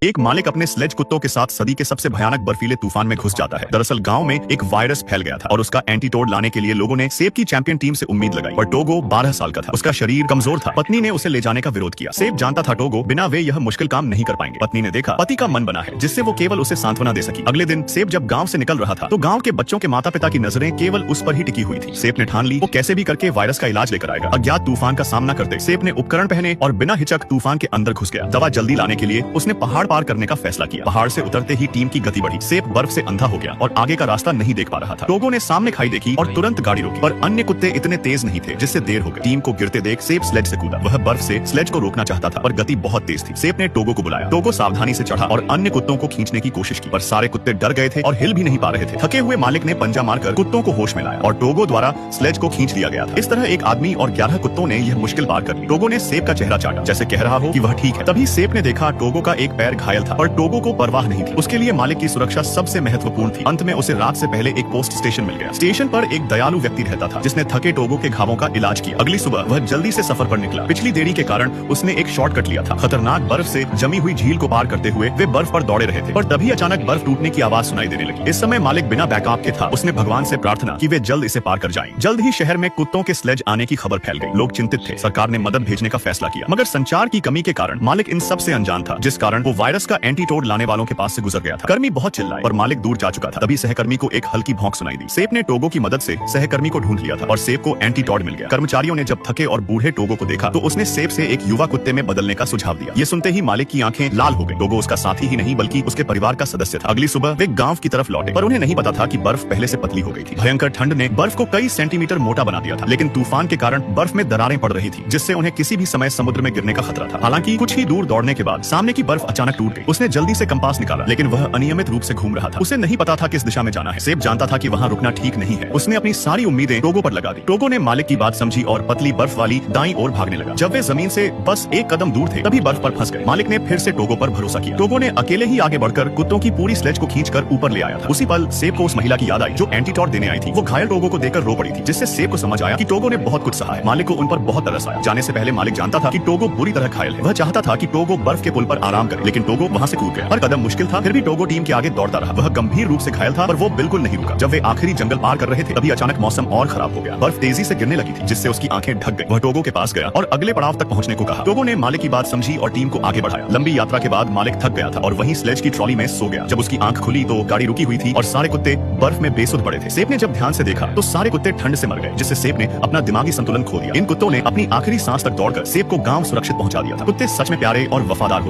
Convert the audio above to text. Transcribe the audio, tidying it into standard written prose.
एक मालिक अपने स्लेज कुत्तों के साथ सदी के सबसे भयानक बर्फीले तूफान में घुस जाता है। दरअसल गांव में एक वायरस फैल गया था और उसका एंटीटोड लाने के लिए लोगों ने सेब की चैंपियन टीम से उम्मीद लगाई, पर टोगो 12 साल का था। उसका शरीर कमजोर था। पत्नी ने उसे ले जाने का विरोध किया। सेब जानता था टोगो बिना वे यह मुश्किल काम नहीं कर पाएंगे। पत्नी ने देखा पति का मन बना है, जिससे वो केवल उसे सांत्वना दे सकी। अगले दिन सेब जब गाँव से निकल रहा था तो गाँव के बच्चों के माता पिता की नजरें केवल उस पर ही टिकी हुई थी। सेब ने ठान ली वो कैसे भी करके वायरस का इलाज लेकर आएगा। अज्ञात तूफान का सामना करते सेब ने उपकरण पहने और बिना हिचक तूफान के अंदर घुस गया। दवा जल्दी लाने के लिए उसने पहाड़ पार करने का फैसला किया। पहाड़ से उतरते ही टीम की गति बढ़ी। सेब बर्फ से अंधा हो गया और आगे का रास्ता नहीं देख पा रहा था। टोगो ने सामने खाई देखी और तुरंत गाड़ी रोकी, पर अन्य कुत्ते इतने तेज नहीं थे, जिससे देर हो गई। टीम को गिरते देख सेब स्लेज से कूदा। वह बर्फ से स्लेज को रोकना चाहता था, पर गति बहुत तेज थी। सेब ने टोगो को बुलाया। टोगो सावधानी से चढ़ा और अन्य कुत्तों को खींचने की कोशिश की, पर सारे कुत्ते डर गए थे और हिल भी नहीं पा रहे थे। थके हुए मालिक ने पंजा मारकर कुत्तों को होश में लाया और टोगो द्वारा स्लेज को खींच लिया गया था। इस तरह एक आदमी और 11 कुत्तों ने यह मुश्किल पार कर ली। टोगो ने सेब का चेहरा चाटा, जैसे कह रहा हो कि वह ठीक है। तभी सेब ने देखा टोगो का एक पैर घायल था, पर टोगो को परवाह नहीं थी। उसके लिए मालिक की सुरक्षा सबसे महत्वपूर्ण थी। अंत में उसे रात से पहले एक पोस्ट स्टेशन मिल गया। स्टेशन पर एक दयालु व्यक्ति रहता था, जिसने थके टोगो के घावों का इलाज किया। अगली सुबह वह जल्दी से सफर पर निकला। पिछली देरी के कारण उसने एक शॉर्टकट लिया था। खतरनाक बर्फ से जमी हुई झील को पार करते हुए वे बर्फ पर दौड़े रहे थे, पर तभी अचानक बर्फ टूटने की आवाज सुनाई देने लगी। इस समय मालिक बिना बैकअप के था। उसने भगवान से प्रार्थना की वे जल्द इसे पार कर जाएं। जल्द ही शहर में कुत्तों के स्लेज आने की खबर फैल गई। लोग चिंतित थे। सरकार ने मदद भेजने का फैसला किया, मगर संचार की कमी के कारण मालिक इन सब से अनजान था, जिस कारण वो वायरस का एंटीटोड लाने वालों के पास से गुजर गया था। कर्मी बहुत चिल्लाए और मालिक दूर जा चुका था। तभी सहकर्मी को एक हल्की भौंक सुनाई दी। सेब ने टोगो की मदद से सहकर्मी को ढूंढ लिया था और सेब को एंटीटोड मिल गया। कर्मचारियों ने जब थके और बूढ़े टोगो को देखा तो उसने सेब से एक युवा कुत्ते में बदलने का सुझाव दिया। ये सुनते ही मालिक की आंखें लाल हो गई। टोगो उसका साथी ही नहीं बल्कि उसके परिवार का सदस्य था। अगली सुबह वे गांव की तरफ लौटे, पर उन्हें नहीं पता था कि बर्फ पहले से पतली हो गई थी। भयंकर ठंड ने बर्फ को कई सेंटीमीटर मोटा बना दिया था, लेकिन तूफान के कारण बर्फ में दरारें पड़ रही थी, जिससे उन्हें किसी भी समय समुद्र में गिरने का खतरा था। हालांकि कुछ ही दूर दौड़ने के बाद सामने की बर्फ अचानक टूट गई। उसने जल्दी से कंपास निकाला, लेकिन वह अनियमित रूप से घूम रहा था। उसे नहीं पता था किस दिशा में जाना है। सेब जानता था कि वहाँ रुकना ठीक नहीं है। उसने अपनी सारी उम्मीदें टोगो पर लगा दी। टोगो ने मालिक की बात समझी और पतली बर्फ वाली दाईं ओर भागने लगा। जब वे जमीन से बस एक कदम दूर थे, तभी बर्फ पर फंस गए। मालिक ने फिर से टोगो पर भरोसा किया। टोगो ने अकेले ही आगे बढ़कर कुत्तों की पूरी स्लेज को खींचकर ऊपर ले आया था। उसी पल सेब को उस महिला की याद आई जो एंटीटोड देने आई थी। वो घायल टोगो को देखकर रो पड़ी थी, जिससे सेब को समझ आया कि टोगो ने बहुत कुछ सहा है। मालिक को उन पर बहुत तरस आया। जाने से पहले मालिक जानता था कि टोगो बुरी तरह घायल है। वह चाहता था कि टोगो बर्फ के पुल पर आराम करे, लेकिन टोगो वहाँ से कूद गया। हर कदम मुश्किल था, फिर भी टोगो टीम के आगे दौड़ता रहा। वह गंभीर रूप से घायल था, पर वो बिल्कुल नहीं रुका। जब वे आखिरी जंगल पार कर रहे थे, तभी अचानक मौसम और खराब हो गया। बर्फ तेजी से गिरने लगी थी, जिससे उसकी आंखें ढक गई। वह टोगो के पास गया और अगले पड़ाव तक पहुंचने को कहा। टोगो ने मालिक की बात समझी और टीम को आगे बढ़ाया। लंबी यात्रा के बाद मालिक थक गया था और वहीं स्लेज की ट्रॉली में सो गया। जब उसकी आंख खुली तो गाड़ी रुकी हुई थी और सारे कुत्ते बर्फ में बेसुध पड़े थे। सेब ने जब ध्यान से देखा तो सारे कुत्ते ठंड से मर गए, जिससे सेब ने अपना दिमागी संतुलन खो दिया। इन कुत्तों ने अपनी आखिरी सांस तक दौड़कर सेब को गांव सुरक्षित पहुंचा दिया था। कुत्ते सच में प्यारे और वफादार होते